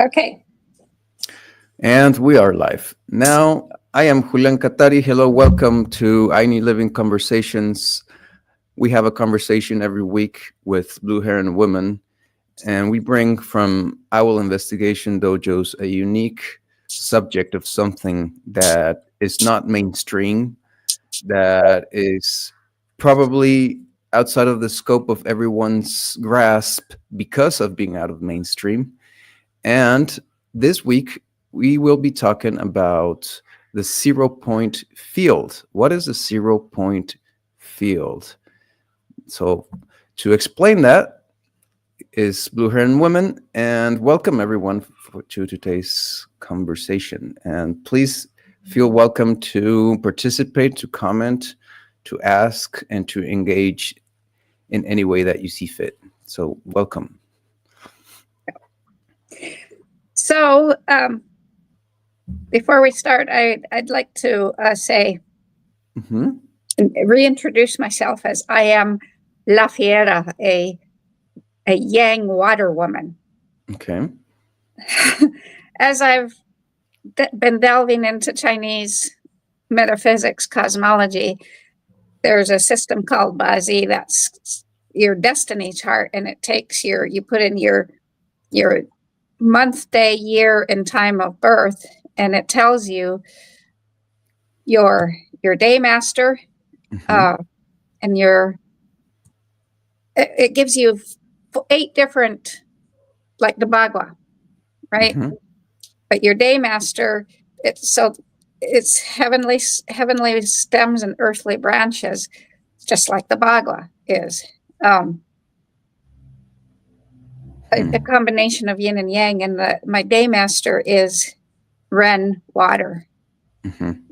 Okay. And we are live. Now, I am Julian Katari. Hello, welcome to I Need Living Conversations. We have a conversation every week with blue hair and women, and we bring from OWWL Investigation Dojos a unique subject of something that is not mainstream, that is probably outside of the scope of everyone's grasp because of being out of mainstream. And this week, we will be talking about the 0-point field. What is the 0-point field? So, to explain that is Blue Hair and Women, and welcome everyone to today's conversation. And please feel welcome to participate, to comment, to ask, and to engage in any way that you see fit. So, welcome. So, before we start, I'd like to say, reintroduce myself as I am La Fiera, a Yang water woman. Okay. As I've been delving into Chinese metaphysics, cosmology, there's a system called Bazi that's your destiny chart, and it takes you put in your month, day, year, and time of birth, and it tells you your day master, and it gives you 8 different, like the Bagua, right? But your day master, it's heavenly stems and earthly branches, just like the Bagua is. A combination of yin and yang, and my day master is Ren water.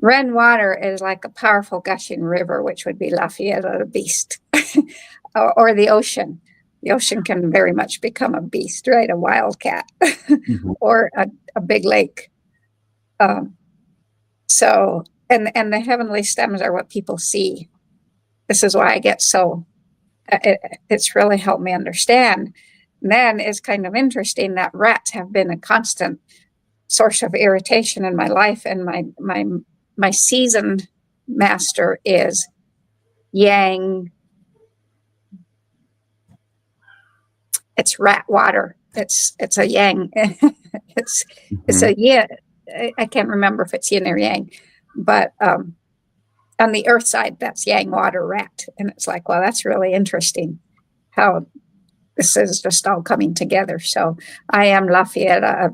Ren water is like a powerful gushing river, which would be La Fiera, the beast, or the ocean. The ocean can very much become a beast, right? A wildcat, or a big lake. So, and the heavenly stems are what people see. This is why I get so. It's really helped me understand. And then it's kind of interesting that rats have been a constant source of irritation in my life, and my seasoned master is Yang. It's rat water. It's a Yang. it's a yin. I can't remember if it's yin or yang, but on the earth side, that's Yang water rat, and it's like, well, that's really interesting how this is just all coming together. So I am La Fiera,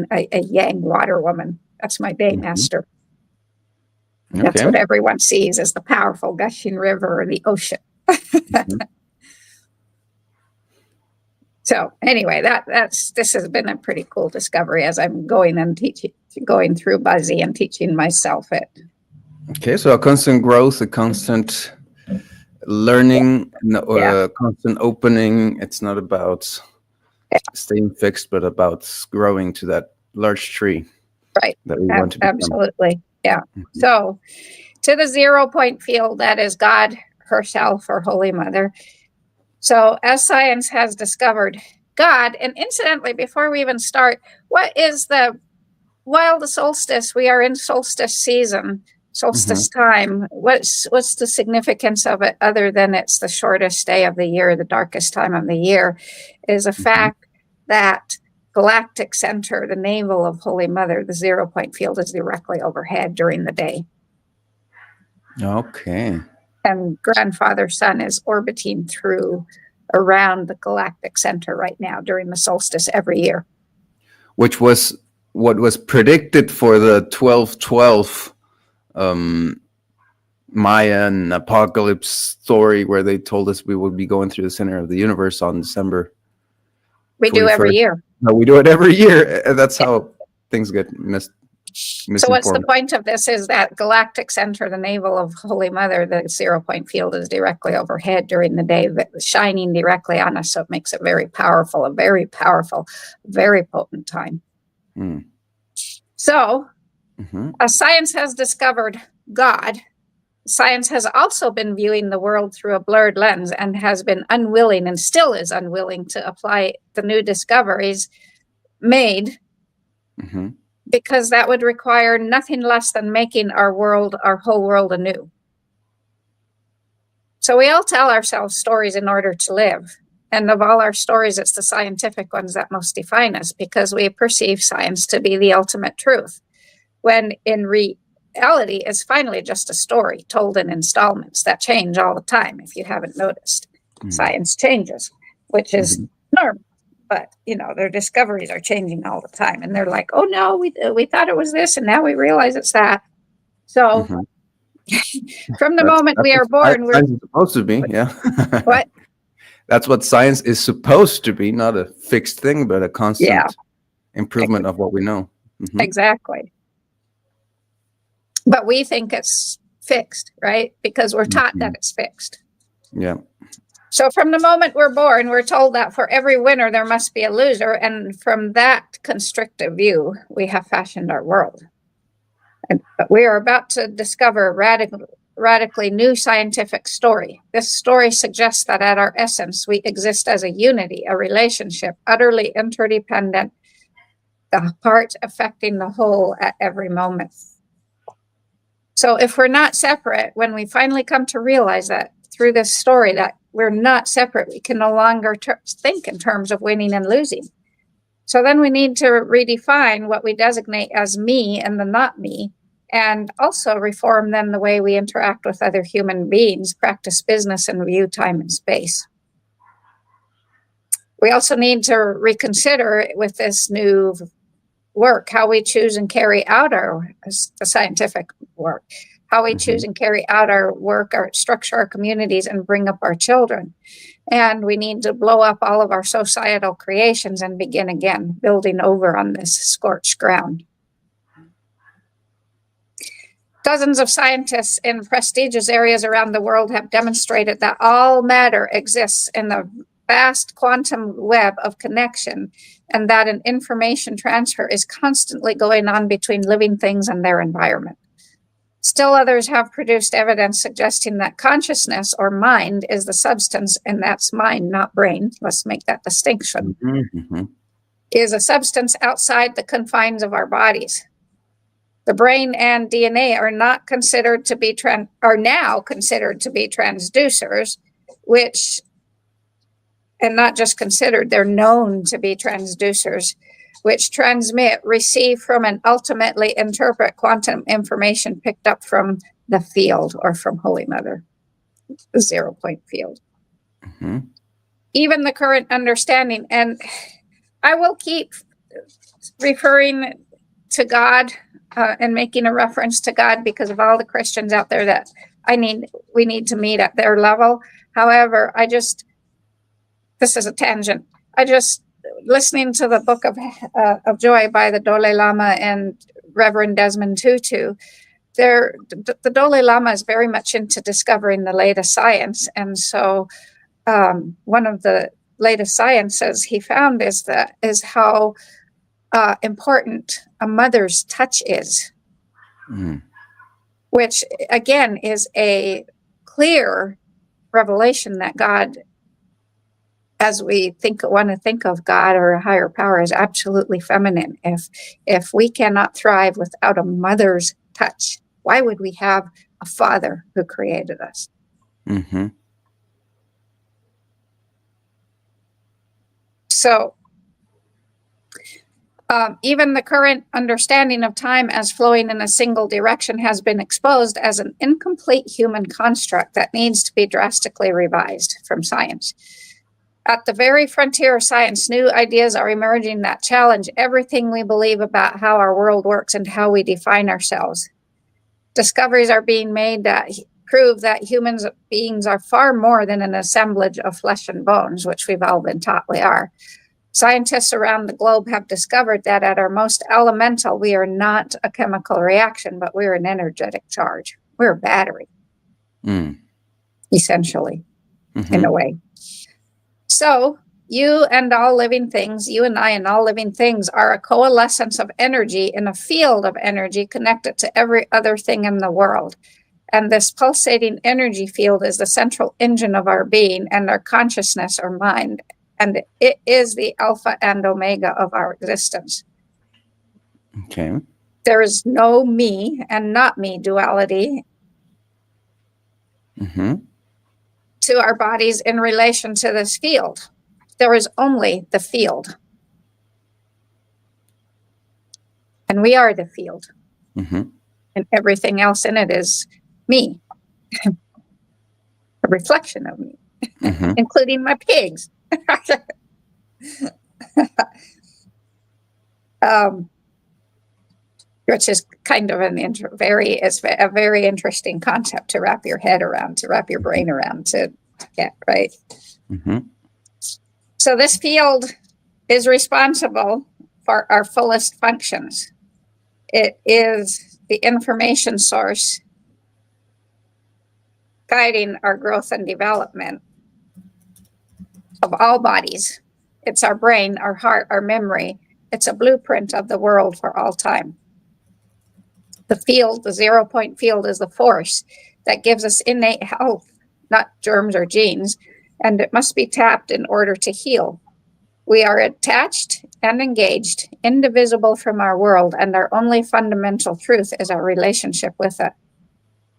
a Yang water woman. That's my day master. Okay. That's what everyone sees as the powerful gushing river or the ocean. So anyway, this has been a pretty cool discovery as I'm going through Buzzy and teaching myself it. Okay, so a constant growth, a constant learning, constant opening. It's not about staying fixed, but about growing to that large tree. Right. That we want to become. Absolutely. Yeah. So to the 0-point field, that is God herself or Holy Mother. So as science has discovered God, and incidentally, before we even start, while the solstice, we are in solstice season, solstice time, what's the significance of it other than it's the shortest day of the year, the darkest time of the year, is a fact that galactic center, the navel of Holy Mother, the 0-point field, is directly overhead during the day. Okay. And grandfather sun is orbiting around the galactic center right now during the solstice every year. Which was what was predicted for the 12/12 Mayan apocalypse story, where they told us we would be going through the center of the universe on December. We do every year. No, we do it every year. That's how things get misinformed. So what's the point of this is that galactic center, the navel of Holy Mother, the 0-point field is directly overhead during the day, shining directly on us. So it makes it very powerful, very potent time. So as science has discovered God, science has also been viewing the world through a blurred lens and has been unwilling and still is unwilling to apply the new discoveries made because that would require nothing less than making our whole world anew. So we all tell ourselves stories in order to live. And of all our stories, it's the scientific ones that most define us, because we perceive science to be the ultimate truth, when in reality, it's finally just a story told in installments that change all the time. If you haven't noticed, science changes, which is normal. But, their discoveries are changing all the time. And they're like, oh, no, we thought it was this, and now we realize it's that. So from the moment we are born, we're supposed to be, yeah. What? That's what science is supposed to be, not a fixed thing, but a constant improvement of what we know. Exactly. But we think it's fixed, right? Because we're taught that it's fixed. Yeah. So from the moment we're born, we're told that for every winner, there must be a loser. And from that constrictive view, we have fashioned our world. And we are about to discover a radically new scientific story. This story suggests that at our essence, we exist as a unity, a relationship, utterly interdependent, the part affecting the whole at every moment. So if we're not separate, when we finally come to realize that through this story that we're not separate, we can no longer think in terms of winning and losing. So then we need to redefine what we designate as me and the not me, and also reform then the way we interact with other human beings, practice business, and view time and space. We also need to reconsider with this new work how we choose and carry out the scientific work, how we choose and carry out our work, our structure our communities, and bring up our children. And we need to blow up all of our societal creations and begin again, building over on this scorched ground. Dozens of scientists in prestigious areas around the world have demonstrated that all matter exists in the vast quantum web of connection, and that an information transfer is constantly going on between living things and their environment. Still others have produced evidence suggesting that consciousness or mind is the substance, and that's mind, not brain. Let's make that distinction. Is a substance outside the confines of our bodies. The brain and DNA are not considered to be are now considered to be transducers, which, and not just considered, they're known to be transducers, which transmit, receive from, and ultimately interpret quantum information picked up from the field or from Holy Mother, the 0-point field. Even the current understanding, and I will keep referring to God and making a reference to God because of all the Christians out there that we need to meet at their level. However, this is a tangent. Listening to the Book of Joy by the Dalai Lama and Reverend Desmond Tutu, the Dalai Lama is very much into discovering the latest science. And so one of the latest sciences he found is how important a mother's touch is, which again is a clear revelation that God, as we want to think of God or a higher power, is absolutely feminine. If we cannot thrive without a mother's touch, why would we have a father who created us? So even the current understanding of time as flowing in a single direction has been exposed as an incomplete human construct that needs to be drastically revised from science. At the very frontier of science, new ideas are emerging that challenge everything we believe about how our world works and how we define ourselves. Discoveries are being made that prove that human beings are far more than an assemblage of flesh and bones, which we've all been taught we are. Scientists around the globe have discovered that at our most elemental, we are not a chemical reaction, but we're an energetic charge. We're a battery, essentially, in a way. So you and all living things, you and I and all living things are a coalescence of energy in a field of energy connected to every other thing in the world. And this pulsating energy field is the central engine of our being and our consciousness or mind. And it is the alpha and omega of our existence. Okay. There is no me and not me duality Mm-hmm. to our bodies in relation to this field. There is only the field. And we are the field. Mm-hmm. And everything else in it is me, a reflection of me, Mm-hmm. including my pigs. Which is kind of it's a very interesting concept to wrap your head around, to wrap your brain around, to get right. Mm-hmm. So this field is responsible for our fullest functions. It is the information source guiding our growth and development of all bodies. It's our brain, our heart, our memory. It's a blueprint of the world for all time. The field, the 0 point field, is the force that gives us innate health, not germs or genes, and it must be tapped in order to heal. We are attached and engaged, indivisible from our world, and our only fundamental truth is our relationship with it.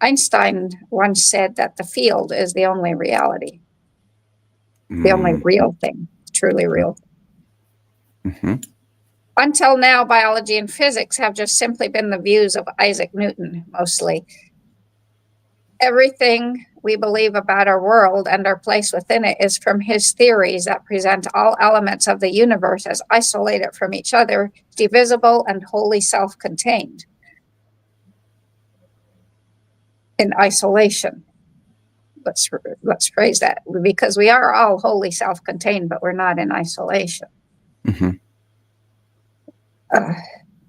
Einstein once said that the field is the only reality, the only real thing, truly real. Mm-hmm. Until now, biology and physics have just simply been the views of Isaac Newton, mostly. Everything we believe about our world and our place within it is from his theories that present all elements of the universe as isolated from each other, divisible, and wholly self-contained. In isolation. Let's phrase that, because we are all wholly self-contained, but we're not in isolation. Mm-hmm.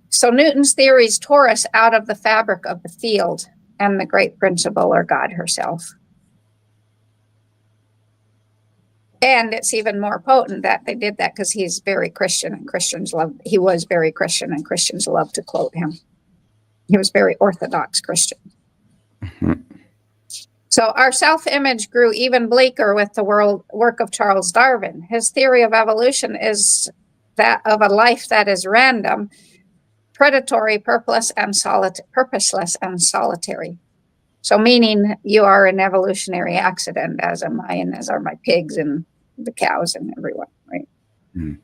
So Newton's theories tore us out of the fabric of the field and the great principle, or God herself. And it's even more potent that they did that because he's very Christian, and he was very Christian, and Christians love to quote him. He was very orthodox Christian. Mm-hmm. So our self-image grew even bleaker with the work of Charles Darwin. His theory of evolution is that of a life that is random, predatory, purposeless, and solitary. So meaning you are an evolutionary accident, as am I, and as are my pigs and the cows and everyone, right? Mm.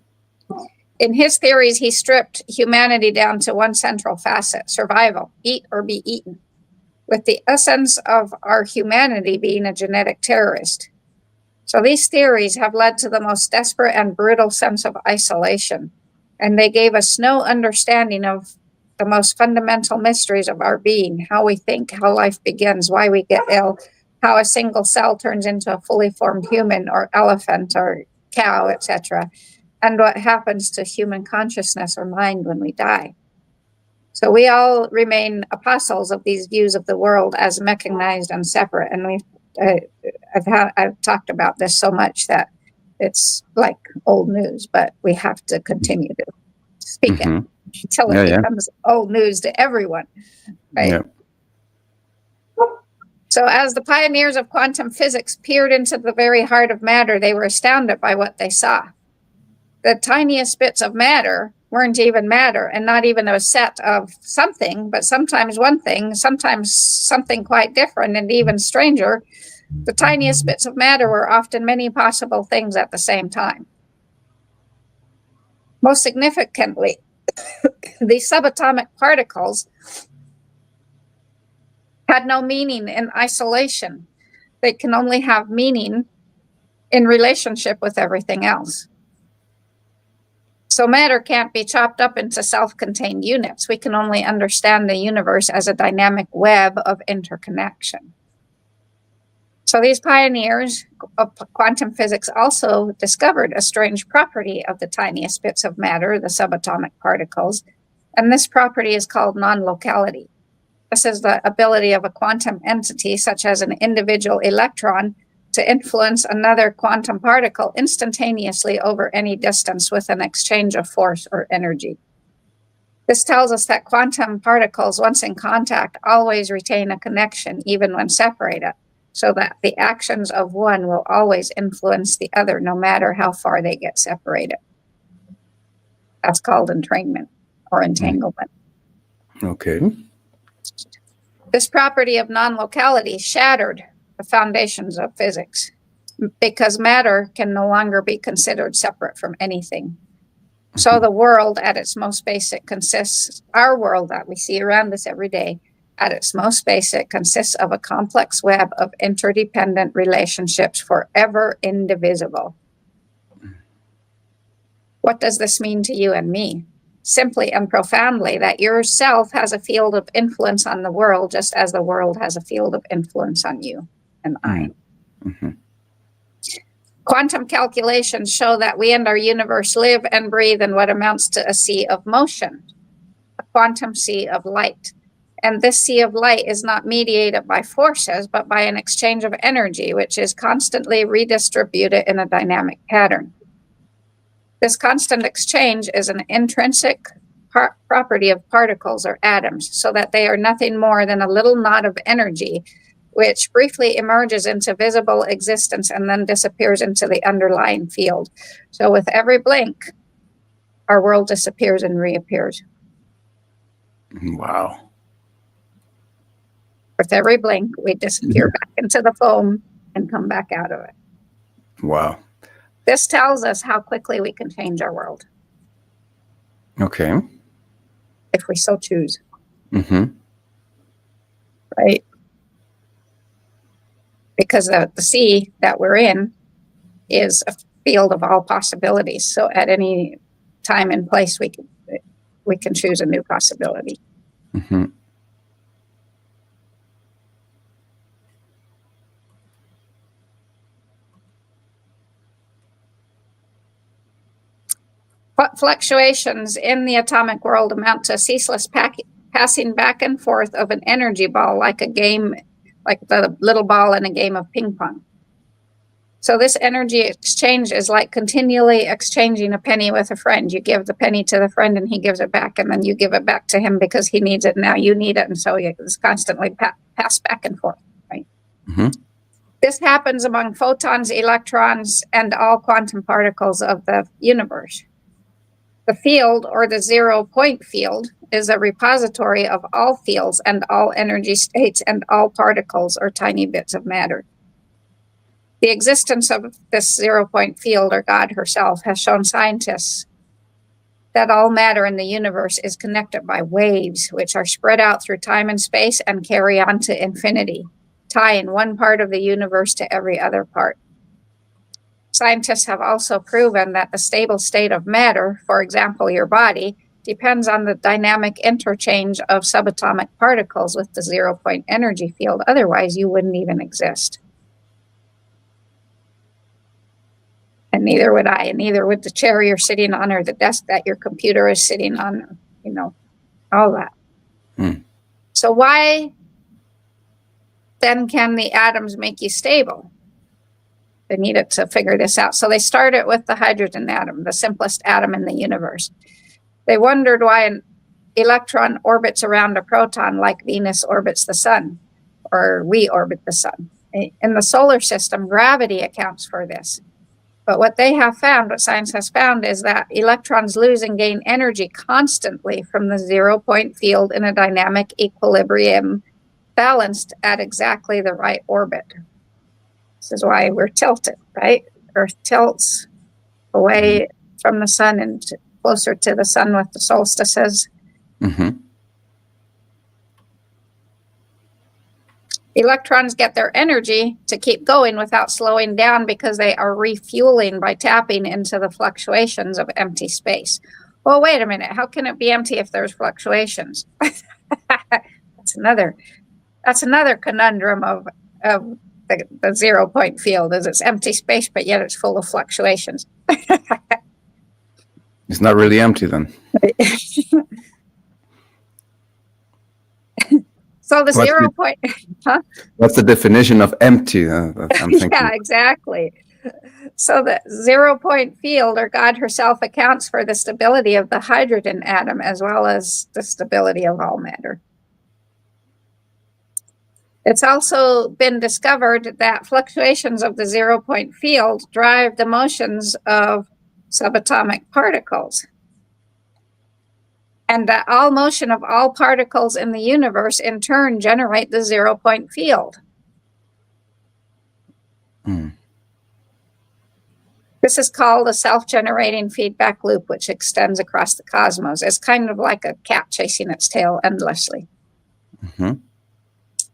In his theories, he stripped humanity down to one central facet: survival, eat or be eaten, with the essence of our humanity being a genetic terrorist. So these theories have led to the most desperate and brutal sense of isolation, and they gave us no understanding of the most fundamental mysteries of our being: how we think, how life begins, why we get ill, how a single cell turns into a fully formed human or elephant or cow, etc., and what happens to human consciousness or mind when we die. So we all remain apostles of these views of the world as mechanized and separate. And I've talked about this so much that it's like old news, but we have to continue to speak it until it becomes old news to everyone, right? Yeah. So as the pioneers of quantum physics peered into the very heart of matter, they were astounded by what they saw. The tiniest bits of matter weren't even matter, and not even a set of something, but sometimes one thing, sometimes something quite different, and even stranger. The tiniest bits of matter were often many possible things at the same time. Most significantly, the subatomic particles had no meaning in isolation. They can only have meaning in relationship with everything else. So matter can't be chopped up into self-contained units. We can only understand the universe as a dynamic web of interconnection. So these pioneers of quantum physics also discovered a strange property of the tiniest bits of matter, the subatomic particles, and this property is called non-locality. This is the ability of a quantum entity, such as an individual electron, to influence another quantum particle instantaneously over any distance with an exchange of force or energy. This tells us that quantum particles, once in contact, always retain a connection even when separated, so that the actions of one will always influence the other, no matter how far they get separated. That's called entrainment. or entanglement. Okay. This property of non-locality shattered the foundations of physics because matter can no longer be considered separate from anything. So the world at its most basic consists, our world that we see around us every day, at its most basic consists of a complex web of interdependent relationships forever indivisible. What does this mean to you and me? Simply and profoundly that yourself has a field of influence on the world, just as the world has a field of influence on you and I. Mm-hmm. Quantum calculations show that we and our universe live and breathe in what amounts to a sea of motion, a quantum sea of light. And this sea of light is not mediated by forces, but by an exchange of energy, which is constantly redistributed in a dynamic pattern. This constant exchange is an intrinsic property of particles or atoms, so that they are nothing more than a little knot of energy, which briefly emerges into visible existence and then disappears into the underlying field. So with every blink, our world disappears and reappears. Wow. With every blink, we disappear back into the foam and come back out of it. Wow. This tells us how quickly we can change our world. Okay. If we so choose. Mm-hmm. Right? Because the sea that we're in is a field of all possibilities. So at any time and place, we can choose a new possibility. Mm-hmm. Fluctuations in the atomic world amount to ceaseless passing back and forth of an energy ball, like a game, like the little ball in a game of ping pong. So this energy exchange is like continually exchanging a penny with a friend. You give the penny to the friend and he gives it back, and then you give it back to him because he needs it. Now you need it. And so it's constantly passed back and forth, right? Mm-hmm. This happens among photons, electrons, and all quantum particles of the universe. The field, or the 0-point field, is a repository of all fields and all energy states and all particles or tiny bits of matter. The existence of this 0-point field, or God herself, has shown scientists that all matter in the universe is connected by waves, which are spread out through time and space and carry on to infinity, tying one part of the universe to every other part. Scientists have also proven that the stable state of matter, for example, your body, depends on the dynamic interchange of subatomic particles with the 0-point energy field. Otherwise, you wouldn't even exist. And neither would I, and neither would the chair you're sitting on or the desk that your computer is sitting on, all that. So why then can the atoms make you stable? They needed to figure this out. So they started with the hydrogen atom, the simplest atom in the universe. They wondered why an electron orbits around a proton like Venus orbits the sun, or we orbit the sun. In the solar system, gravity accounts for this. But what they have found, what science has found, is that electrons lose and gain energy constantly from the 0-point field in a dynamic equilibrium balanced at exactly the right orbit. This is why we're tilted, right? Earth tilts away from the sun and closer to the sun with the solstices. Mm-hmm. Electrons get their energy to keep going without slowing down because they are refueling by tapping into the fluctuations of empty space. Well, wait a minute. How can it be empty if there's fluctuations? That's another conundrum of the 0-point field, is it's empty space, but yet it's full of fluctuations. It's not really empty then. So the 0-point, huh? What's the definition of empty? I'm thinking. Yeah, exactly. So the 0-point field, or God herself, accounts for the stability of the hydrogen atom as well as the stability of all matter. It's also been discovered that fluctuations of the 0-point field drive the motions of subatomic particles. And that all motion of all particles in the universe in turn generate the 0-point field. This is called a self-generating feedback loop, which extends across the cosmos. It's kind of like a cat chasing its tail endlessly.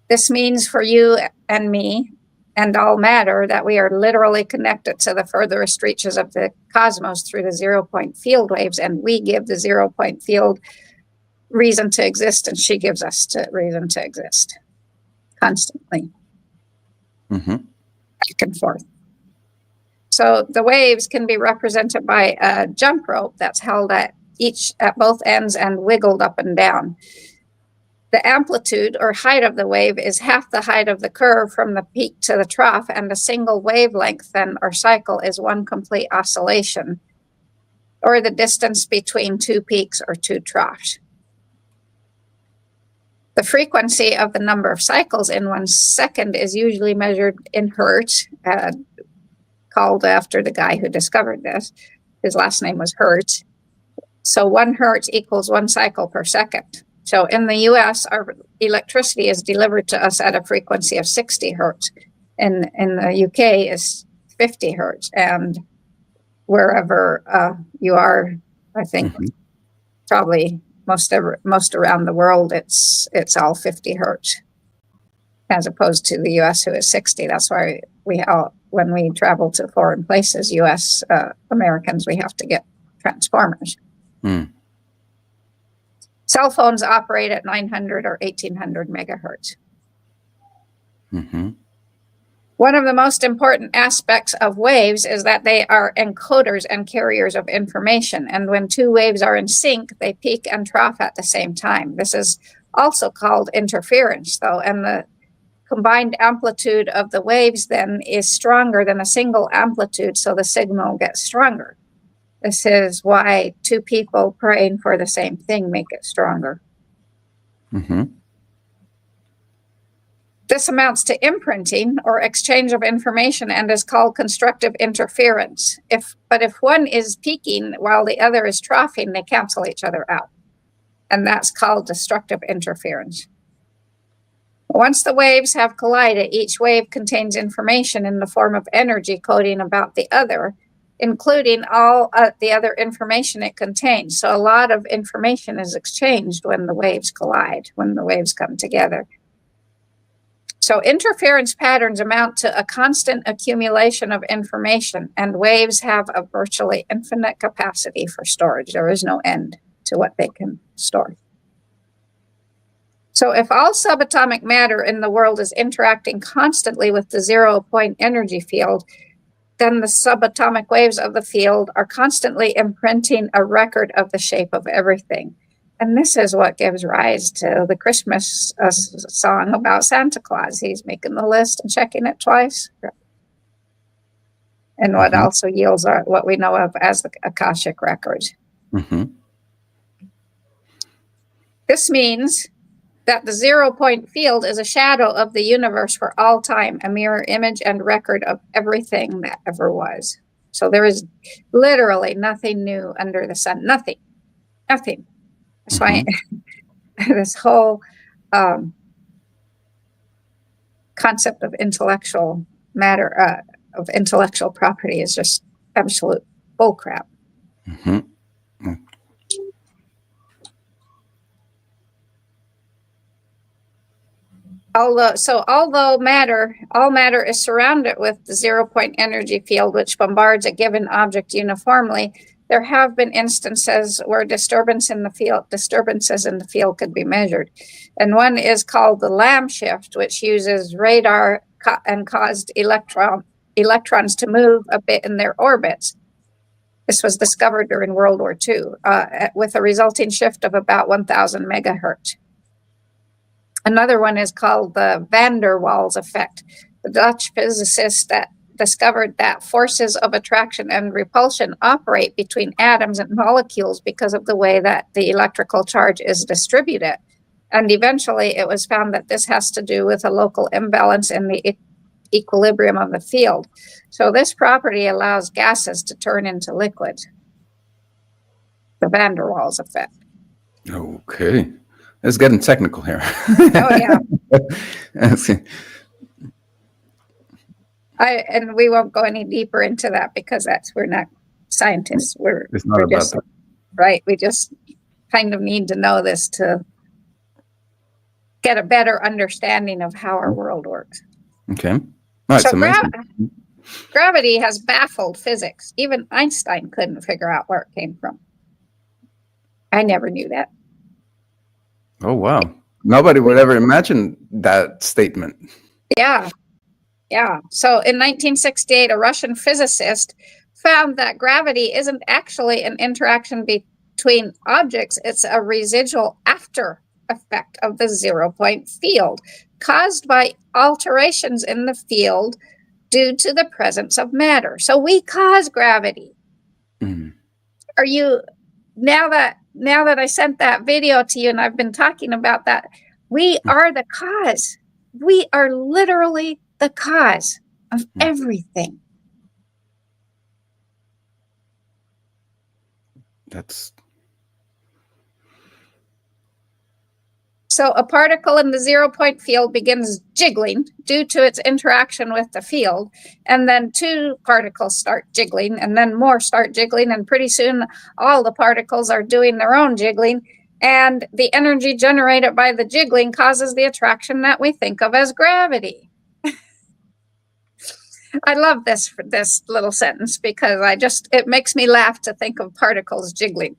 This means for you and me and all matter that we are literally connected to the furthest reaches of the cosmos through the 0-point field waves, and we give the 0-point field reason to exist, and she gives us reason to exist constantly, back and forth. So the waves can be represented by a jump rope that's held at both ends and wiggled up and down. The amplitude or height of the wave is half the height of the curve from the peak to the trough, and a single wavelength then or cycle is one complete oscillation, or the distance between two peaks or two troughs. The frequency of the number of cycles in 1 second is usually measured in hertz, called after the guy who discovered this. His last name was Hertz. So 1 hertz equals 1 cycle per second. So in the US, our electricity is delivered to us at a frequency of 60 hertz. In the UK is 50 hertz. And wherever you are, I think probably most around the world, it's all 50 hertz, as opposed to the US, who is 60. That's why when we travel to foreign places, US Americans, we have to get transformers. Cell phones operate at 900 or 1800 megahertz. One of the most important aspects of waves is that they are encoders and carriers of information. And when two waves are in sync, they peak and trough at the same time. This is also called interference, though, and the combined amplitude of the waves then is stronger than a single amplitude, so the signal gets stronger. This is why two people praying for the same thing make it stronger. This amounts to imprinting or exchange of information and is called constructive interference. But if one is peaking while the other is troughing, they cancel each other out. And that's called destructive interference. Once the waves have collided, each wave contains information in the form of energy coding about the other, including all the other information it contains. So a lot of information is exchanged when the waves collide, when the waves come together. So interference patterns amount to a constant accumulation of information, and waves have a virtually infinite capacity for storage. There is no end to what they can store. So if all subatomic matter in the world is interacting constantly with the 0-point energy field, then the subatomic waves of the field are constantly imprinting a record of the shape of everything. And this is what gives rise to the Christmas song about Santa Claus. He's making the list and checking it twice. And what also yields what we know of as the Akashic records. This means that the 0-point field is a shadow of the universe for all time, a mirror image and record of everything that ever was. So there is literally nothing new under the sun. Nothing. That's why this whole concept of intellectual matter, of intellectual property, is just absolute bullcrap. Although all matter is surrounded with the 0-point energy field, which bombards a given object uniformly, there have been instances where disturbances in the field could be measured. And one is called the Lamb shift, which uses radar and caused electrons to move a bit in their orbits. This was discovered during World War II with a resulting shift of about 1,000 megahertz. Another one is called the van der Waals effect. The Dutch physicist that discovered that forces of attraction and repulsion operate between atoms and molecules because of the way that the electrical charge is distributed. And eventually it was found that this has to do with a local imbalance in the equilibrium of the field. So this property allows gases to turn into liquids. The van der Waals effect. Okay. It's getting technical here. Oh yeah. Let's see. And we won't go any deeper into that because we're not scientists. It's not We're about just that. right. We just kind of need to know this to get a better understanding of how our world works. Okay. All right. So So amazing. gravity has baffled physics. Even Einstein couldn't figure out where it came from. I never knew that. Oh, wow. Nobody would ever imagine that statement. Yeah. Yeah. So in 1968, a Russian physicist found that gravity isn't actually an interaction between objects, it's a residual after effect of the 0-point field caused by alterations in the field due to the presence of matter. So we cause gravity. Mhm. Are you now that I sent that video to you and I've been talking about that, we are the cause. We are literally the cause of everything. That's So a particle in the 0-point field begins jiggling due to its interaction with the field, and then two particles start jiggling, and then more start jiggling, and pretty soon all the particles are doing their own jiggling, and the energy generated by the jiggling causes the attraction that we think of as gravity. I love this little sentence because it makes me laugh to think of particles jiggling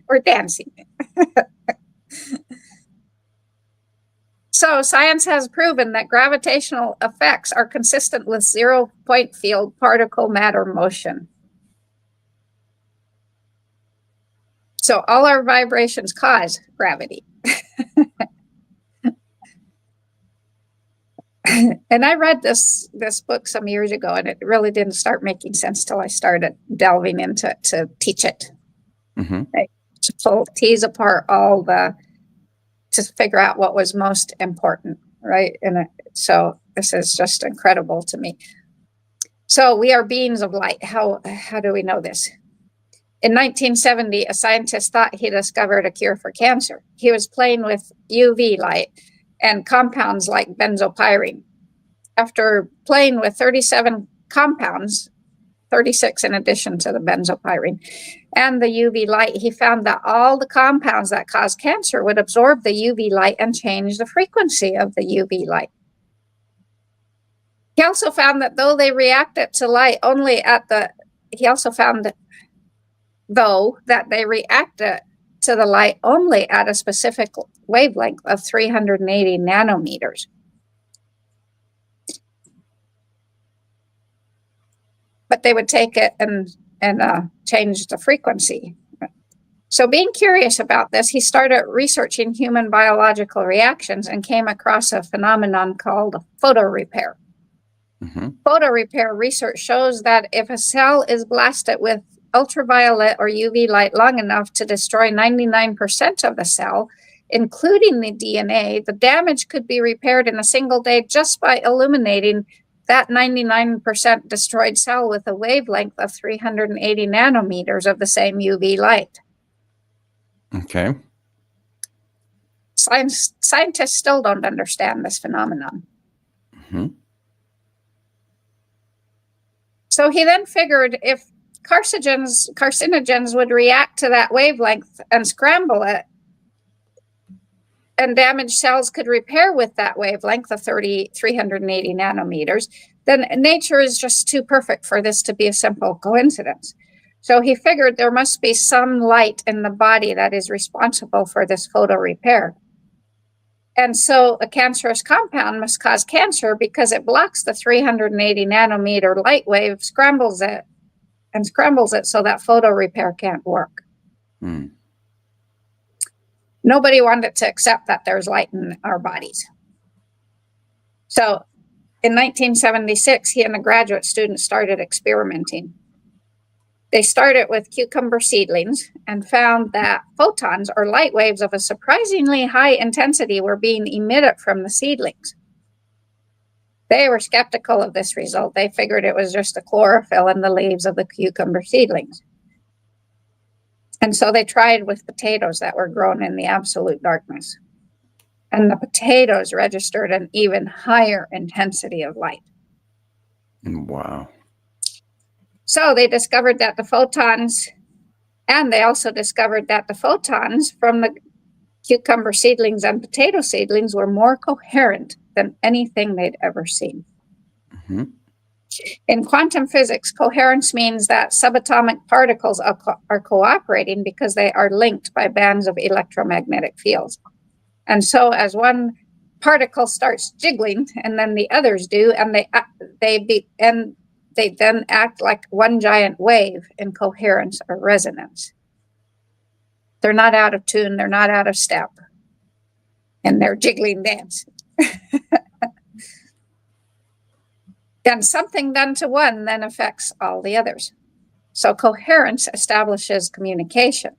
or dancing. So science has proven that gravitational effects are consistent with 0-point field particle matter motion. So all our vibrations cause gravity. And I read this book some years ago, and it really didn't start making sense till I started delving into it to teach it. Right? To tease apart to figure out what was most important, right? And so this is just incredible to me. So we are beings of light. How do we know this? In 1970, a scientist thought he discovered a cure for cancer. He was playing with UV light and compounds like benzopyrene. After playing with 37 compounds, 36 in addition to the benzopyrene, and the UV light, he found that all the compounds that cause cancer would absorb the UV light and change the frequency of the UV light. He also found that though they reacted to light only at the, he also found that though that they reacted to the light only at a specific wavelength of 380 nanometers. But they would take it and change the frequency. So being curious about this, he started researching human biological reactions and came across a phenomenon called photo repair. Photo repair research shows that if a cell is blasted with ultraviolet or UV light long enough to destroy 99% of the cell, including the DNA, the damage could be repaired in a single day just by illuminating that 99% destroyed cell with a wavelength of 380 nanometers of the same UV light. Okay. Scientists still don't understand this phenomenon. So he then figured if carcinogens would react to that wavelength and scramble it, and damaged cells could repair with that wavelength of 380 nanometers, then nature is just too perfect for this to be a simple coincidence. So he figured there must be some light in the body that is responsible for this photo repair. And so a cancerous compound must cause cancer because it blocks the 380 nanometer light wave, scrambles it so that photo repair can't work. Nobody wanted to accept that there's light in our bodies. So in 1976, he and a graduate student started experimenting. They started with cucumber seedlings and found that photons or light waves of a surprisingly high intensity were being emitted from the seedlings. They were skeptical of this result. They figured it was just the chlorophyll in the leaves of the cucumber seedlings. And so they tried with potatoes that were grown in the absolute darkness. And the potatoes registered an even higher intensity of light. Wow. So they discovered that the photons, and they also discovered that the photons from the cucumber seedlings and potato seedlings were more coherent than anything they'd ever seen. Mm-hmm. In quantum physics, coherence means that subatomic particles are cooperating because they are linked by bands of electromagnetic fields. And so as one particle starts jiggling, and then the others do, and they then act like one giant wave in coherence or resonance. They're not out of tune, they're not out of step, and they're jiggling dance. And something done to one then affects all the others. So coherence establishes communication.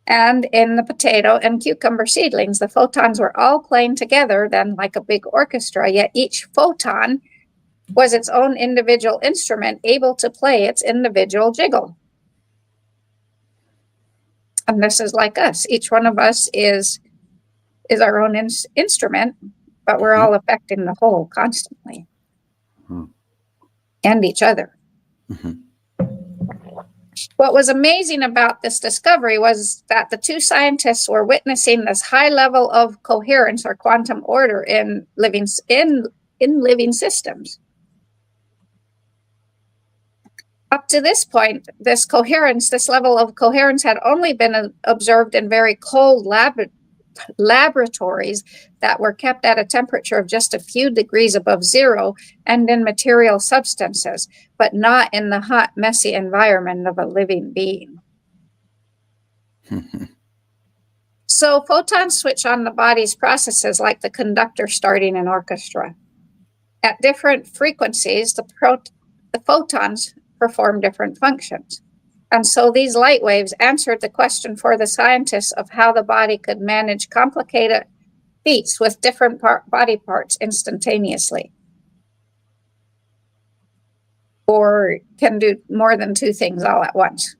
And in the potato and cucumber seedlings, the photons were all playing together then like a big orchestra, yet each photon was its own individual instrument able to play its individual jiggle. And this is like us. Each one of us is our own instrument, but we're all affecting the whole constantly. And each other. Mm-hmm. What was amazing about this discovery was that the two scientists were witnessing this high level of coherence or quantum order in living systems. Up to this point, this level of coherence had only been observed in very cold laboratories that were kept at a temperature of just a few degrees above zero and in material substances, but not in the hot, messy environment of a living being. So photons switch on the body's processes like the conductor starting an orchestra. At different frequencies, the photons perform different functions. And so these light waves answered the question for the scientists of how the body could manage complicated feats with different body parts instantaneously, or can do more than two things all at once.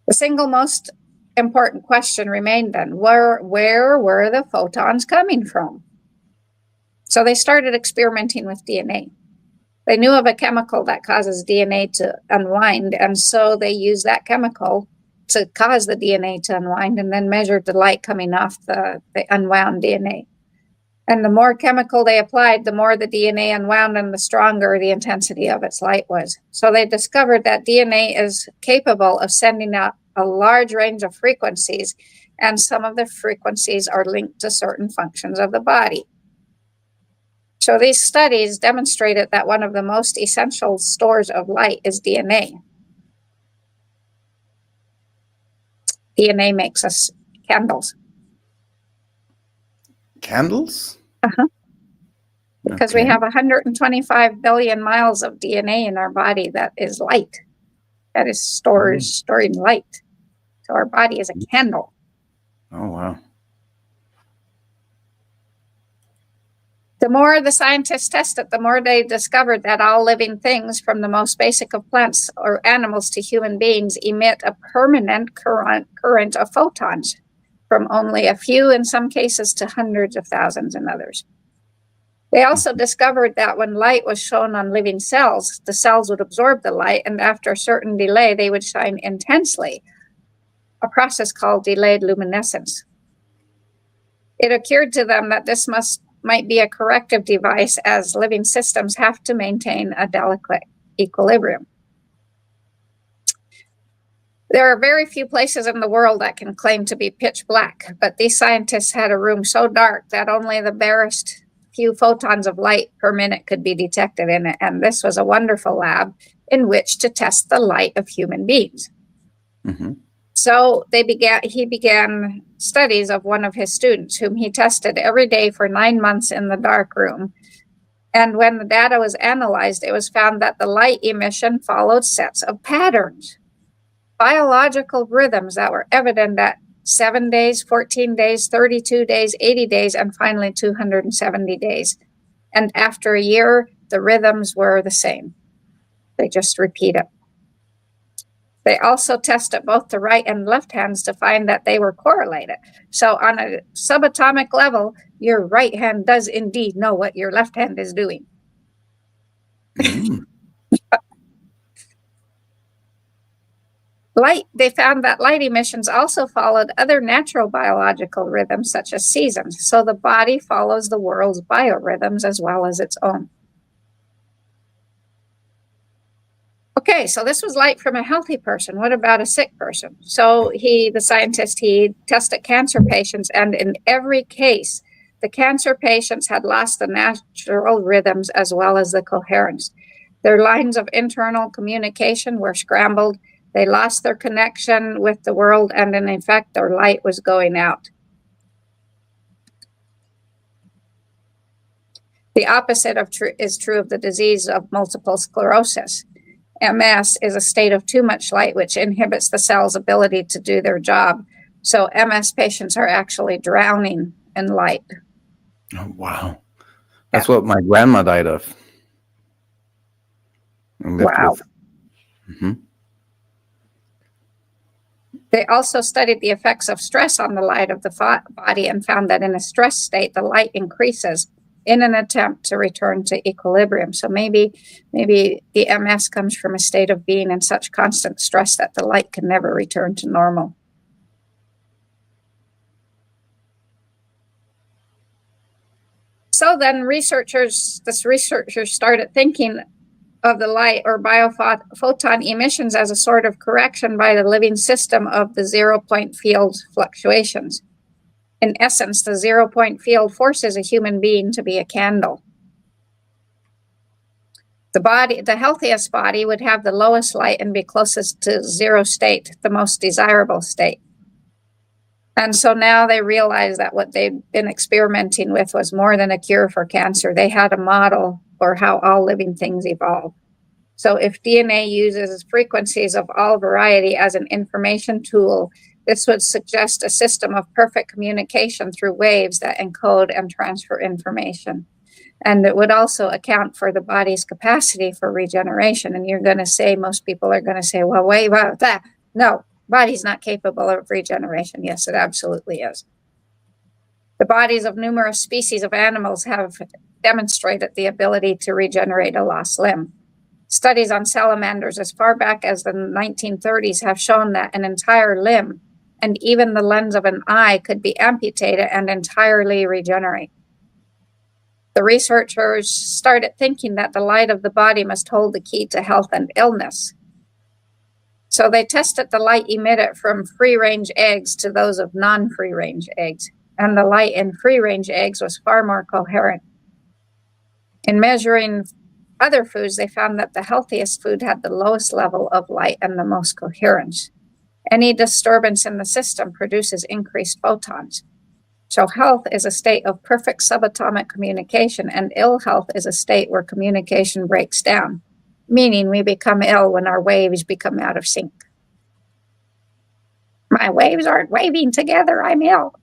The single most important question remained then, where were the photons coming from? So they started experimenting with DNA. They knew of a chemical that causes DNA to unwind, and so they used that chemical to cause the DNA to unwind and then measured the light coming off the unwound DNA. And the more chemical they applied, the more the DNA unwound and the stronger the intensity of its light was. So they discovered that DNA is capable of sending out a large range of frequencies, and some of the frequencies are linked to certain functions of the body. So these studies demonstrated that one of the most essential stores of light is DNA. DNA makes us candles. Candles? Uh-huh. Because we have 125 billion miles of DNA in our body that is light, that is storing light. So our body is a candle. Oh, wow. The more the scientists tested, the more they discovered that all living things, from the most basic of plants or animals to human beings, emit a permanent current of photons, from only a few in some cases to hundreds of thousands in others. They also discovered that when light was shown on living cells, the cells would absorb the light, and after a certain delay, they would shine intensely, a process called delayed luminescence. It occurred to them that this might be a corrective device, as living systems have to maintain a delicate equilibrium. There are very few places in the world that can claim to be pitch black, but these scientists had a room so dark that only the barest few photons of light per minute could be detected in it, and this was a wonderful lab in which to test the light of human beings. Mm-hmm. So he began studies of one of his students, whom he tested every day for 9 months in the dark room. And when the data was analyzed, it was found that the light emission followed sets of patterns, biological rhythms that were evident at 7 days, 14 days, 32 days, 80 days, and finally 270 days. And after a year, the rhythms were the same. They just repeat it. They also tested both the right and left hands to find that they were correlated. So on a subatomic level, your right hand does indeed know what your left hand is doing. They found that light emissions also followed other natural biological rhythms, such as seasons. So the body follows the world's biorhythms as well as its own. Okay, so this was light from a healthy person. What about a sick person? So the scientist, he tested cancer patients, and in every case, the cancer patients had lost the natural rhythms as well as the coherence. Their lines of internal communication were scrambled. They lost their connection with the world, and in effect, their light was going out. The opposite is true of the disease of multiple sclerosis. MS is a state of too much light, which inhibits the cell's ability to do their job. So MS patients are actually drowning in light. Oh, wow. That's what my grandma died of. Wow. They also studied the effects of stress on the light of the body and found that in a stress state, the light increases in an attempt to return to equilibrium. So maybe the MS comes from a state of being in such constant stress that the light can never return to normal. So then researchers started thinking of the light or biophoton emissions as a sort of correction by the living system of the zero-point field fluctuations. In essence, the zero-point field forces a human being to be a candle. The healthiest body would have the lowest light and be closest to zero state, the most desirable state. And so now they realize that what they've been experimenting with was more than a cure for cancer. They had a model for how all living things evolve. So if DNA uses frequencies of all variety as an information tool, this would suggest a system of perfect communication through waves that encode and transfer information. And it would also account for the body's capacity for regeneration. And you're going to say, most people are going to say, well, wait about that. No, body's not capable of regeneration. Yes, it absolutely is. The bodies of numerous species of animals have demonstrated the ability to regenerate a lost limb. Studies on salamanders as far back as the 1930s have shown that an entire limb and even the lens of an eye could be amputated and entirely regenerate. The researchers started thinking that the light of the body must hold the key to health and illness. So they tested the light emitted from free-range eggs to those of non-free-range eggs, and the light in free-range eggs was far more coherent. In measuring other foods, they found that the healthiest food had the lowest level of light and the most coherence. Any disturbance in the system produces increased photons. So health is a state of perfect subatomic communication, and ill health is a state where communication breaks down, meaning we become ill when our waves become out of sync. My waves aren't waving together, I'm ill.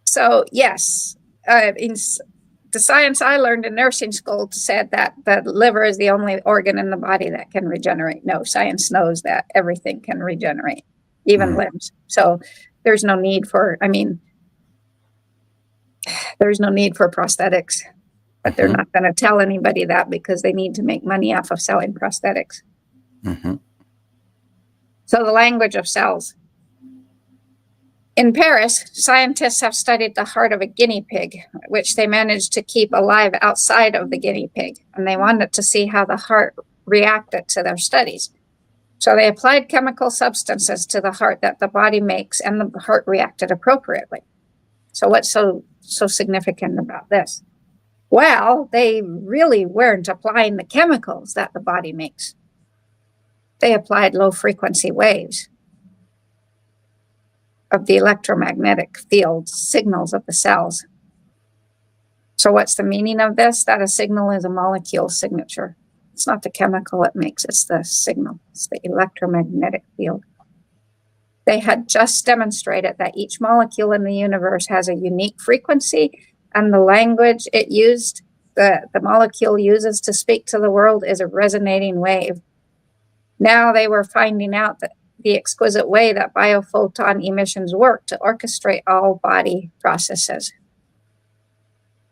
So yes, the science I learned in nursing school said that the liver is the only organ in the body that can regenerate. No, science knows that everything can regenerate, even limbs. So there's no need for prosthetics, but they're not going to tell anybody that because they need to make money off of selling prosthetics. So the language of cells. In Paris, scientists have studied the heart of a guinea pig, which they managed to keep alive outside of the guinea pig, and they wanted to see how the heart reacted to their studies. So they applied chemical substances to the heart that the body makes, and the heart reacted appropriately. So what's so significant about this? Well, they really weren't applying the chemicals that the body makes. They applied low-frequency waves of the electromagnetic field signals of the cells. So what's the meaning of this? That a signal is a molecule signature. It's not the chemical it makes, it's the signal. It's the electromagnetic field. They had just demonstrated that each molecule in the universe has a unique frequency, and the language it used the molecule uses to speak to the world is a resonating wave. Now they were finding out that the exquisite way that biophoton emissions work to orchestrate all body processes.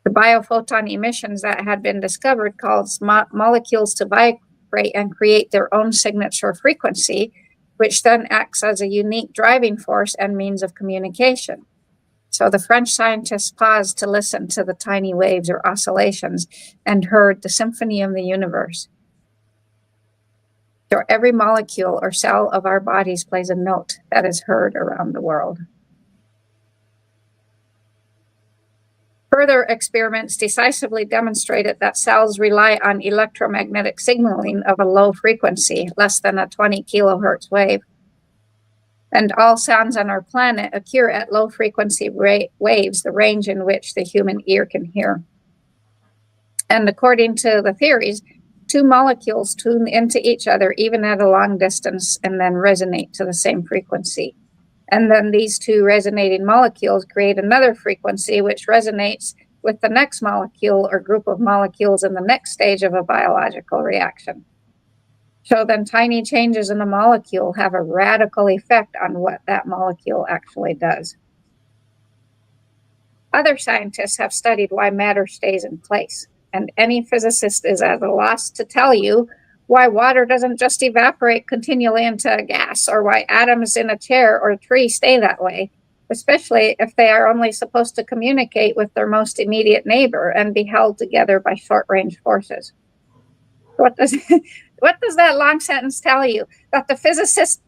The biophoton emissions that had been discovered cause molecules to vibrate and create their own signature frequency, which then acts as a unique driving force and means of communication. So the French scientists paused to listen to the tiny waves or oscillations and heard the symphony of the universe. So every molecule or cell of our bodies plays a note that is heard around the world. Further experiments decisively demonstrated that cells rely on electromagnetic signaling of a low frequency, less than a 20 kilohertz wave. And all sounds on our planet occur at low frequency waves, the range in which the human ear can hear. And according to the theories, two molecules tune into each other even at a long distance and then resonate to the same frequency. And then these two resonating molecules create another frequency which resonates with the next molecule or group of molecules in the next stage of a biological reaction. So then tiny changes in the molecule have a radical effect on what that molecule actually does. Other scientists have studied why matter stays in place, and any physicist is at a loss to tell you why water doesn't just evaporate continually into a gas, or why atoms in a chair or a tree stay that way, especially if they are only supposed to communicate with their most immediate neighbor and be held together by short-range forces. What does that long sentence tell you? That the physicists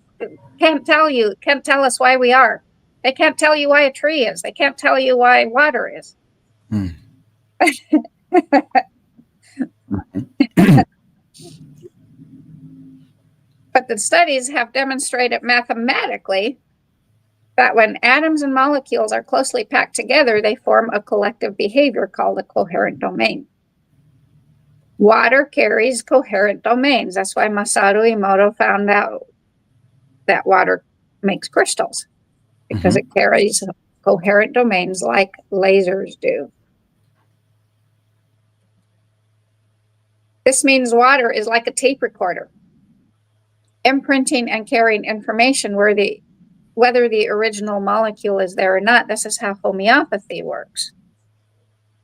can't tell us why we are. They can't tell you why a tree is. They can't tell you why water is. But the studies have demonstrated mathematically that when atoms and molecules are closely packed together, they form a collective behavior called a coherent domain. Water carries coherent domains. That's why Masaru Emoto found out that water makes crystals, because it carries coherent domains like lasers do. This means water is like a tape recorder, imprinting and carrying information whether the original molecule is there or not. This is how homeopathy works.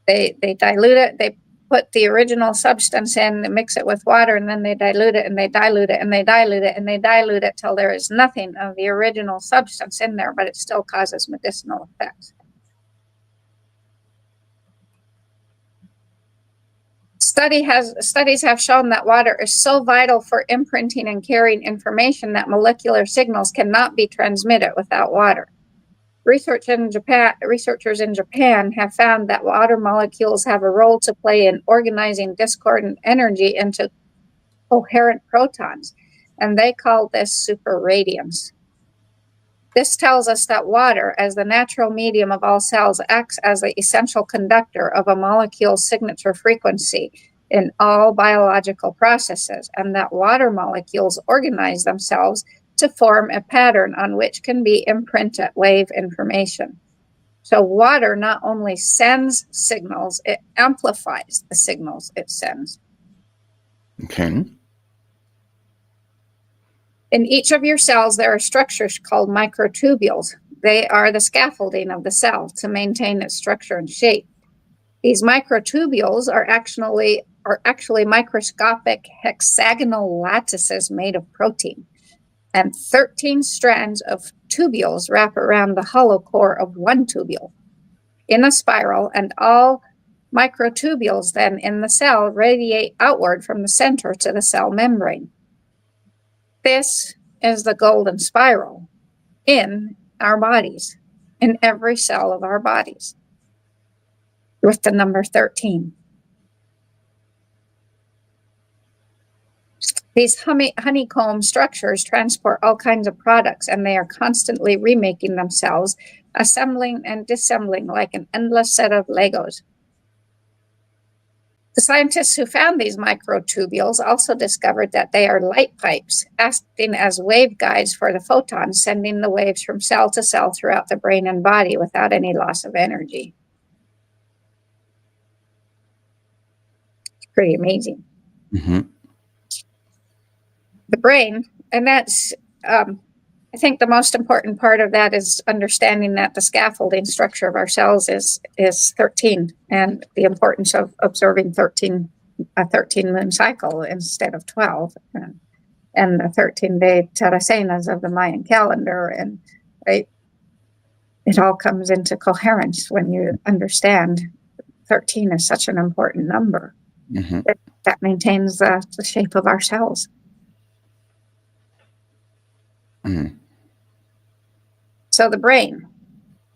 They dilute it, they put the original substance in, mix it with water, and then they dilute it and they dilute it and they dilute it and they dilute it till there is nothing of the original substance in there, but it still causes medicinal effects. Studies have shown that water is so vital for imprinting and carrying information that molecular signals cannot be transmitted without water. Researchers in Japan have found that water molecules have a role to play in organizing discordant energy into coherent protons, and they call this superradiance. This tells us that water, as the natural medium of all cells, acts as the essential conductor of a molecule's signature frequency in all biological processes, and that water molecules organize themselves to form a pattern on which can be imprinted wave information. So water not only sends signals, it amplifies the signals it sends. Okay. In each of your cells, there are structures called microtubules. They are the scaffolding of the cell to maintain its structure and shape. These microtubules are actually microscopic hexagonal lattices made of protein, and 13 strands of tubules wrap around the hollow core of one tubule in a spiral, and all microtubules then in the cell radiate outward from the center to the cell membrane. This is the golden spiral in our bodies, in every cell of our bodies, with the number 13. These honeycomb structures transport all kinds of products, and they are constantly remaking themselves, assembling and disassembling like an endless set of Legos. The scientists who found these microtubules also discovered that they are light pipes, acting as waveguides for the photons, sending the waves from cell to cell throughout the brain and body without any loss of energy. Pretty amazing. Mm-hmm. The brain, and that's, I think the most important part of that is understanding that the scaffolding structure of our cells is 13, and the importance of observing a 13 moon cycle instead of 12, and the 13-day Terasenas of the Mayan calendar. And right, it all comes into coherence when you understand 13 is such an important number. Mm-hmm. That maintains the shape of our cells. Mm-hmm. So the brain.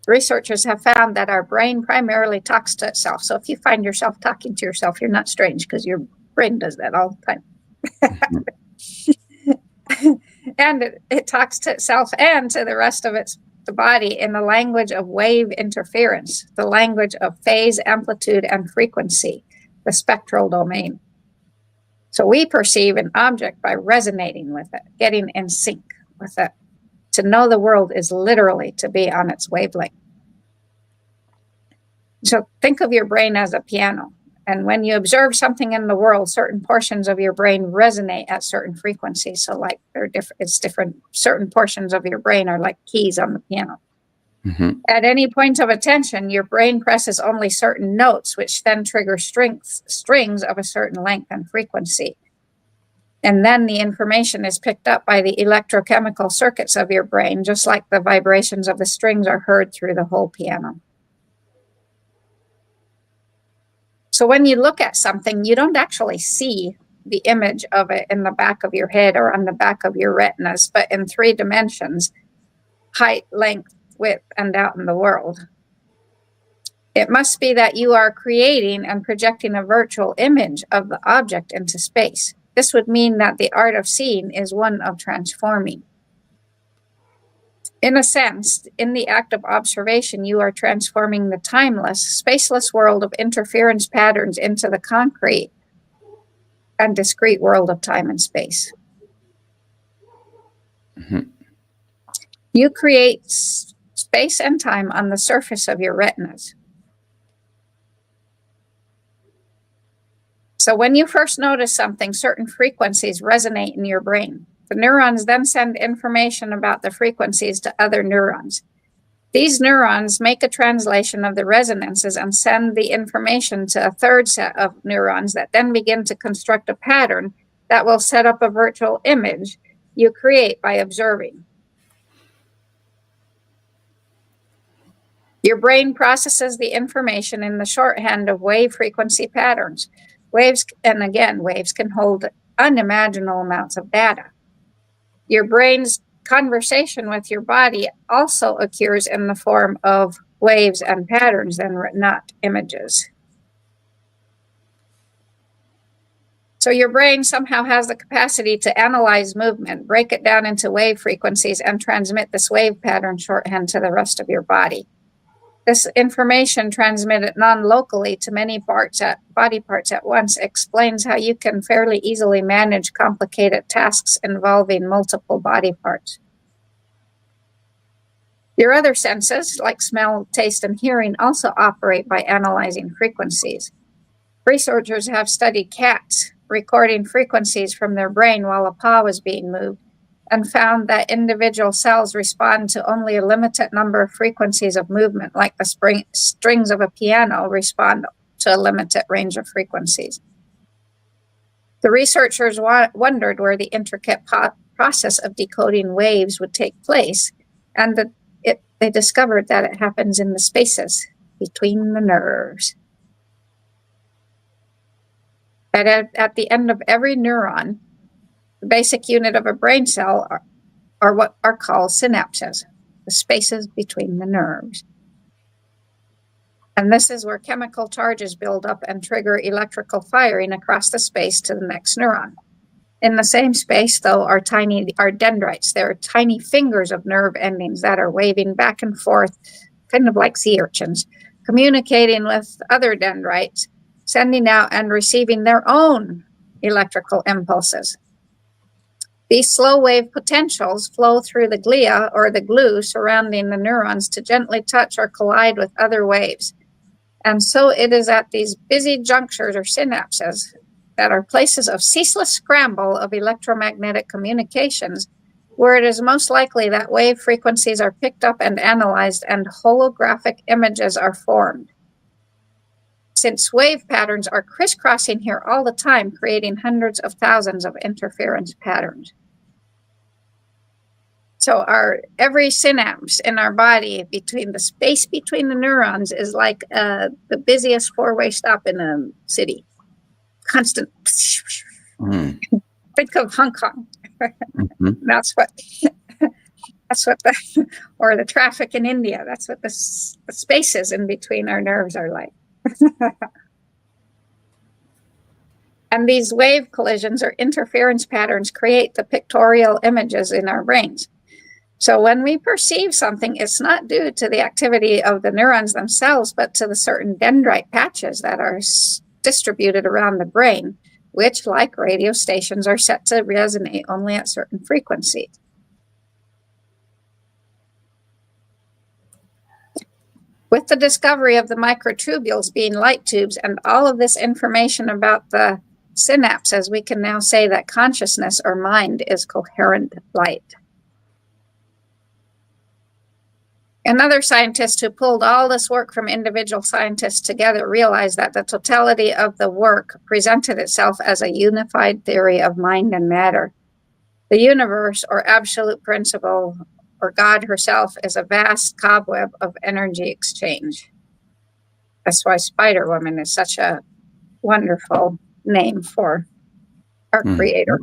Researchers have found that our brain primarily talks to itself. So if you find yourself talking to yourself, you're not strange, because your brain does that all the time. Mm-hmm. And it talks to itself and to the rest of the body in the language of wave interference, the language of phase, amplitude, and frequency, the spectral domain. So we perceive an object by resonating with it, getting in sync with it. To know the world is literally to be on its wavelength. So think of your brain as a piano. And when you observe something in the world, certain portions of your brain resonate at certain frequencies. So like it's different. Certain portions of your brain are like keys on the piano. Mm-hmm. At any point of attention, your brain presses only certain notes, which then trigger strings of a certain length and frequency. And then the information is picked up by the electrochemical circuits of your brain, just like the vibrations of the strings are heard through the whole piano. So when you look at something, you don't actually see the image of it in the back of your head or on the back of your retinas, but in 3 dimensions, height, length, width, and out in the world. It must be that you are creating and projecting a virtual image of the object into space. This would mean that the art of seeing is one of transforming. In a sense, in the act of observation, you are transforming the timeless, spaceless world of interference patterns into the concrete and discrete world of time and space. Mm-hmm. You create space and time on the surface of your retinas. So when you first notice something, certain frequencies resonate in your brain. The neurons then send information about the frequencies to other neurons. These neurons make a translation of the resonances and send the information to a third set of neurons that then begin to construct a pattern that will set up a virtual image you create by observing. Your brain processes the information in the shorthand of wave frequency patterns. Waves can hold unimaginable amounts of data. Your brain's conversation with your body also occurs in the form of waves and patterns and not images. So your brain somehow has the capacity to analyze movement, break it down into wave frequencies, and transmit this wave pattern shorthand to the rest of your body. This information transmitted non-locally to many body parts at once explains how you can fairly easily manage complicated tasks involving multiple body parts. Your other senses, like smell, taste, and hearing, also operate by analyzing frequencies. Researchers have studied cats recording frequencies from their brain while a paw was being moved, and found that individual cells respond to only a limited number of frequencies of movement, like the strings of a piano respond to a limited range of frequencies. The researchers wondered where the intricate process of decoding waves would take place, and they discovered that it happens in the spaces between the nerves. At the end of every neuron, the basic unit of a brain cell are what are called synapses, the spaces between the nerves. And this is where chemical charges build up and trigger electrical firing across the space to the next neuron. In the same space, though, are dendrites. There are tiny fingers of nerve endings that are waving back and forth, kind of like sea urchins, communicating with other dendrites, sending out and receiving their own electrical impulses. These slow wave potentials flow through the glia, or the glue surrounding the neurons, to gently touch or collide with other waves. And so it is at these busy junctures or synapses that are places of ceaseless scramble of electromagnetic communications, where it is most likely that wave frequencies are picked up and analyzed and holographic images are formed. Since wave patterns are crisscrossing here all the time, creating hundreds of thousands of interference patterns. So every synapse in our body, between the space between the neurons, is like the busiest four-way stop in a city. Constant. Think of Hong Kong. That's what or the traffic in India. That's what the spaces in between our nerves are like. And these wave collisions or interference patterns create the pictorial images in our brains. So when we perceive something, it's not due to the activity of the neurons themselves, but to the certain dendrite patches that are distributed around the brain, which, like radio stations, are set to resonate only at certain frequencies. With the discovery of the microtubules being light tubes and all of this information about the synapses, we can now say that consciousness or mind is coherent light. Another scientist who pulled all this work from individual scientists together realized that the totality of the work presented itself as a unified theory of mind and matter. The universe, or absolute principle, or God herself, is a vast cobweb of energy exchange. That's why Spider Woman is such a wonderful name for our creator.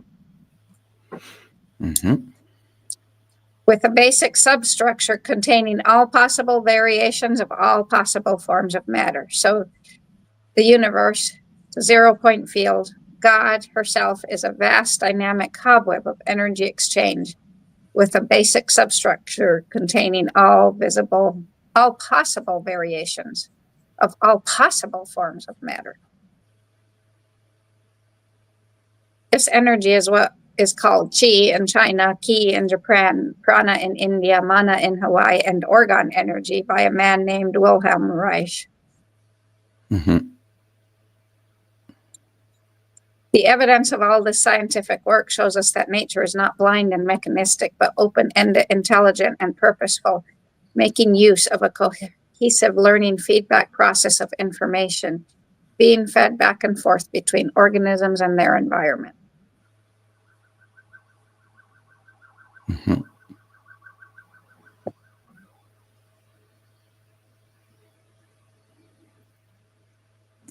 With a basic substructure containing all possible variations of all possible forms of matter. So the universe, the zero-point field, God herself is a vast dynamic cobweb of energy exchange with a basic substructure containing all possible variations of all possible forms of matter. This energy is what is called Qi in China, Ki in Japan, Prana in India, Mana in Hawaii, and Orgon energy by a man named Wilhelm Reich. The evidence of all this scientific work shows us that nature is not blind and mechanistic, but open-ended, intelligent, and purposeful, making use of a cohesive learning feedback process of information being fed back and forth between organisms and their environment.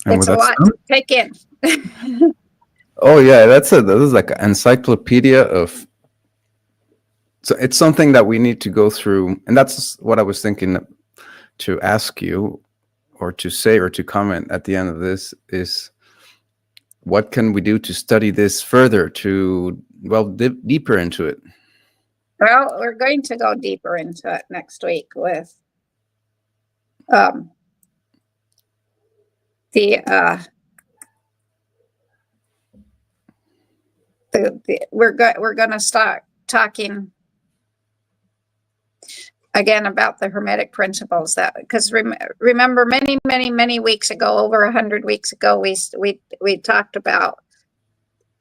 It's a lot to take in. Oh yeah, this is like an encyclopedia of. So it's something that we need to go through, and that's what I was thinking to ask you, or to say, or to comment at the end of this is, what can we do to study this further, to dip deeper into it? Well, we're going to go deeper into it next week with we're going to start talking again about the Hermetic principles, that because remember many weeks ago, over 100 weeks ago, we talked about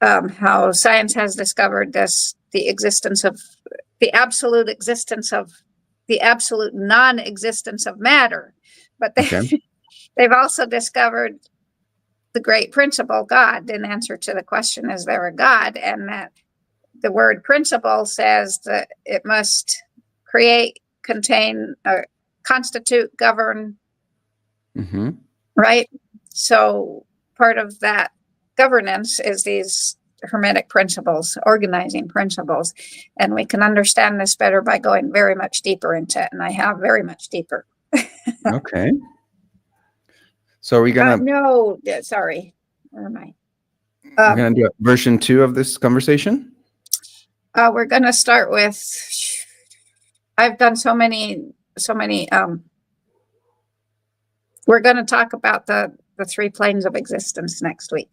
how science has discovered the existence of the absolute non-existence of matter, but they've also discovered the great principle, God, in answer to the question, is there a God? And that the word principle says that it must create, contain, constitute, govern, right? So part of that governance is these Hermetic principles, organizing principles. And we can understand this better by going very much deeper into it. And I have very much deeper. Okay. So are we going to... no, sorry. Where am I? We're going to do version 2 of this conversation? We're going to start with... I've done so many... we're going to talk about the 3 planes of existence next week.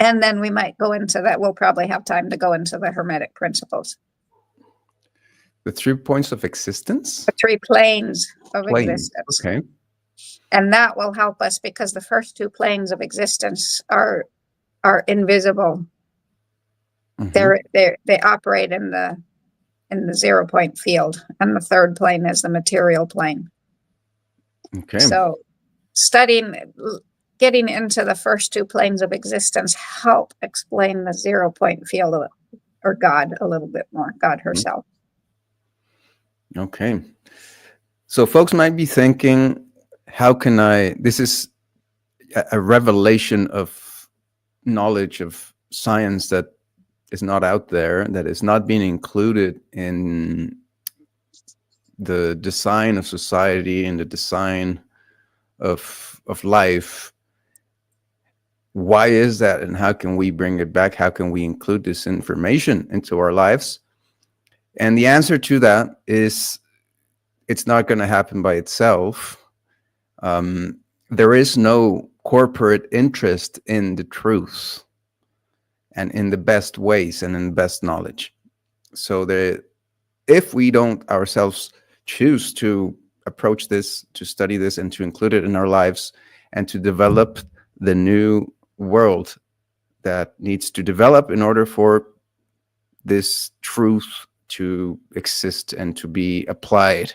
And then we might go into that. We'll probably have time to go into the Hermetic principles. The 3 points of existence? The 3 planes of existence. Okay. And that will help us because the first 2 planes of existence are are invisible. Mhm. They operate in the 0 point field, and the third plane is the material plane. Okay. So getting into the first two planes of existence help explain the 0 point field or God a little bit more, God herself. Okay. So folks might be thinking, how can this is a revelation of knowledge of science that is not out there, that is not being included in the design of society and the design of life. Why is that, and how can we bring it back? How can we include this information into our lives? And the answer to that is, it's not going to happen by itself. There is no corporate interest in the truth and in the best ways and in the best knowledge. So if we don't ourselves choose to approach this, to study this, and to include it in our lives, and to develop the new world that needs to develop in order for this truth to exist and to be applied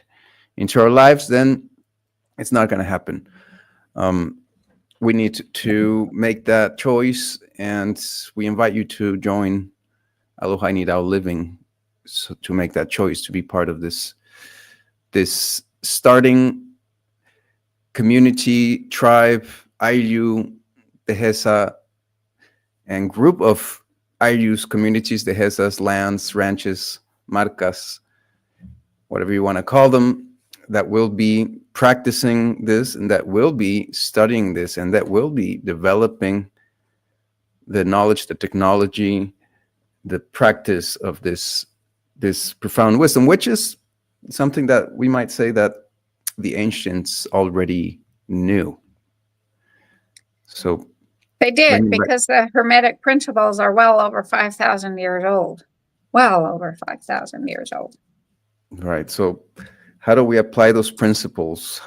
into our lives, then it's not going to happen. We need to make that choice, and we invite you to join Aloha OWWL Living, so to make that choice to be part of this starting community, tribe, Ayllu, Dehesa, and group of Ayllus communities, Dehesas, lands, ranches, marcas, whatever you want to call them, that will be practicing this, and that will be studying this, and that will be developing the knowledge, the technology, the practice of this profound wisdom, which is something that we might say that the ancients already knew. So they did, because the Hermetic principles are well over 5,000 years old. Well over 5,000 years old. Right. So how do we apply those principles?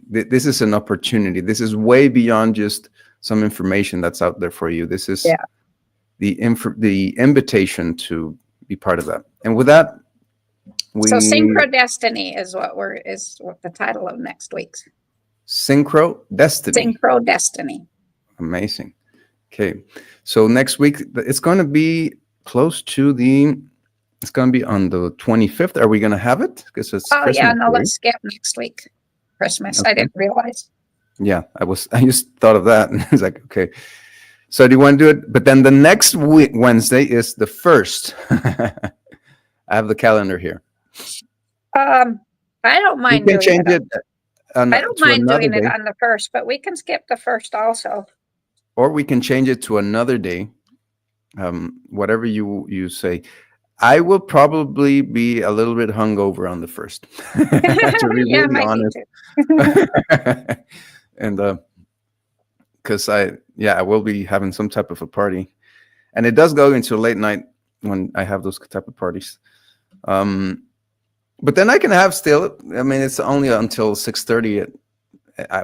This is an opportunity. This is way beyond just some information that's out there for you. This is the invitation to be part of that. And with that, so synchrodestiny is what the title of next week's. Synchrodestiny. Synchrodestiny. Amazing. Okay. So next week, it's going to be close to it's going to be on the 25th. Are we going to have it? Because it's Christmas yeah, no, Day. let's skip next week. Christmas. Okay. I didn't realize. Yeah, I just thought of that, and it's like, okay. So do you want to do it? But then the next week, Wednesday, is the 1st. I have the calendar here. I don't mind doing it. I don't mind doing it on the 1st, but we can skip the 1st also. Or we can change it to another day. Whatever you say. I will probably be a little bit hungover on the 1st. To be really honest. And because I will be having some type of a party, and it does go into late night when I have those type of parties. But then I can have still. I mean, it's only until 6:30.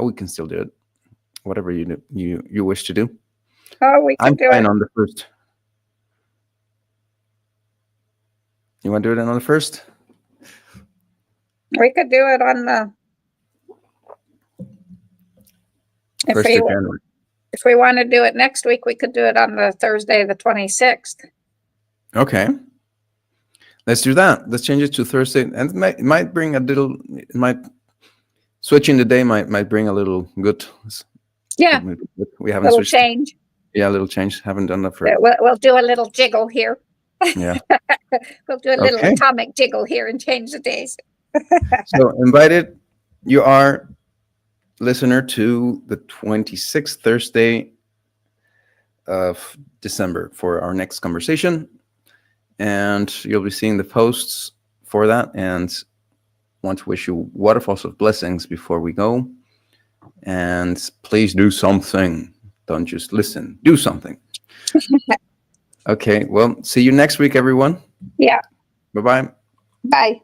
We can still do it. Whatever you wish to do. Oh, we can do it on the 1st. You want to do it on the 1st? We could do it on the 1st of January. If we want to do it next week, we could do it on the Thursday, the 26th. Okay. Let's do that. Let's change it to Thursday. And it might bring a little, switching the day might bring a little good. Yeah. We haven't switched. Change. Yeah, a little change. Haven't done that for. We'll do a little jiggle here. Yeah. We'll do a little atomic jiggle here and change the days. So invited you are, listener, to the 26th Thursday of December for our next conversation. And you'll be seeing the posts for that. And want to wish you waterfalls of blessings before we go. And please do something. Don't just listen. Do something. Okay. Well, see you next week, everyone. Yeah. Bye-bye. Bye.